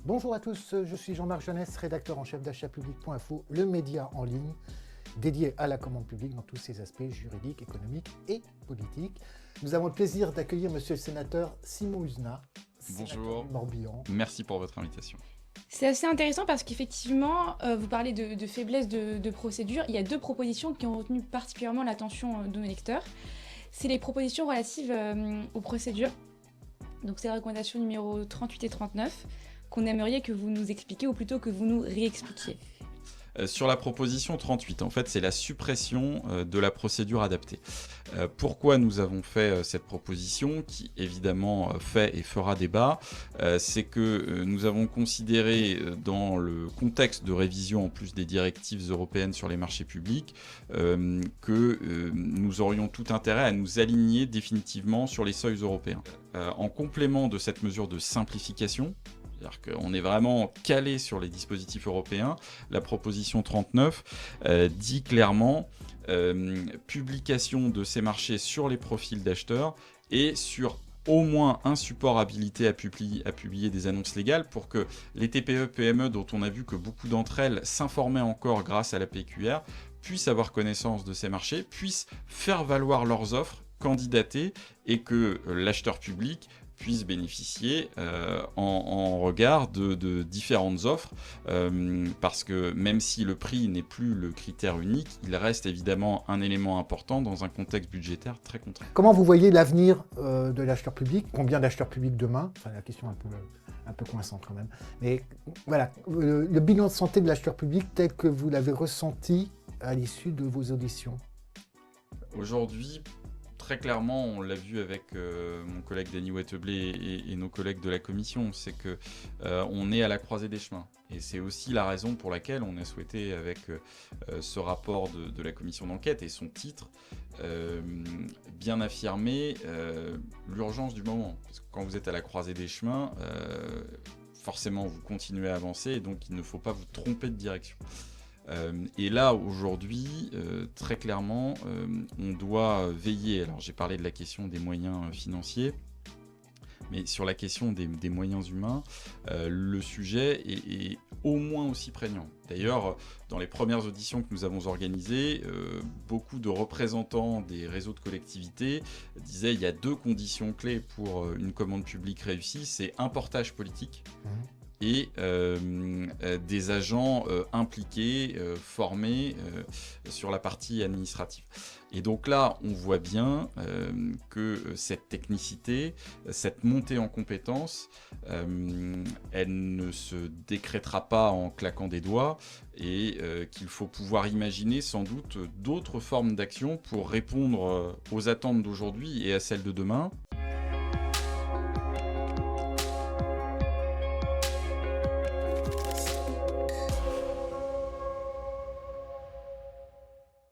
Bonjour à tous, je suis Jean-Marc Jeunesse, rédacteur en chef d'achatpublic.info, le média en ligne dédié à la commande publique dans tous ses aspects juridiques, économiques et politiques. Nous avons le plaisir d'accueillir monsieur le sénateur Simon Uzenat, Bonjour, Morbihan. merci pour votre invitation. C'est assez intéressant parce qu'effectivement, vous parlez de faiblesse de procédure. Il y a deux propositions qui ont retenu particulièrement l'attention de nos lecteurs. C'est les propositions relatives aux procédures. Donc c'est la recommandation numéro 38 et 39 qu'on aimerait que vous nous expliquiez ou plutôt que vous nous réexpliquiez. Sur la proposition 38, en fait, c'est la suppression de la procédure adaptée. Pourquoi nous avons fait cette proposition, qui évidemment fait et fera débat, c'est que nous avons considéré dans le contexte de révision en plus des directives européennes sur les marchés publics que nous aurions tout intérêt à nous aligner définitivement sur les seuils européens. En complément de cette mesure de simplification, c'est-à-dire qu'on est vraiment calé sur les dispositifs européens. La proposition 39 dit clairement publication de ces marchés sur les profils d'acheteurs et sur au moins un support habilité à publier des annonces légales pour que les TPE-PME, dont on a vu que beaucoup d'entre elles s'informaient encore grâce à la PQR, puissent avoir connaissance de ces marchés, puissent faire valoir leurs offres, candidater, et que l'acheteur public puisse bénéficier en regard de différentes offres, parce que même si le prix n'est plus le critère unique, il reste évidemment un élément important dans un contexte budgétaire très contraint. Comment vous voyez l'avenir de l'acheteur public? Combien d'acheteurs publics demain? Enfin, la question un peu coinçante quand même. Mais voilà, le bilan de santé de l'acheteur public tel que vous l'avez ressenti à l'issue de vos auditions. Aujourd'hui, très clairement, on l'a vu avec mon collègue Denis Weteblé et nos collègues de la commission, c'est que on est à la croisée des chemins. Et c'est aussi la raison pour laquelle on a souhaité, avec ce rapport de la commission d'enquête et son titre, bien affirmer l'urgence du moment. Parce que quand vous êtes à la croisée des chemins, forcément vous continuez à avancer, et donc il ne faut pas vous tromper de direction. Et là, aujourd'hui, très clairement, on doit veiller. Alors, j'ai parlé de la question des moyens financiers, mais sur la question des moyens humains, le sujet est au moins aussi prégnant. D'ailleurs, dans les premières auditions que nous avons organisées, beaucoup de représentants des réseaux de collectivités disaient qu'il y a deux conditions clés pour une commande publique réussie, c'est un portage politique et des agents impliqués, formés sur la partie administrative. Et donc là, on voit bien que cette technicité, cette montée en compétences, elle ne se décrétera pas en claquant des doigts, et qu'il faut pouvoir imaginer sans doute d'autres formes d'action pour répondre aux attentes d'aujourd'hui et à celles de demain.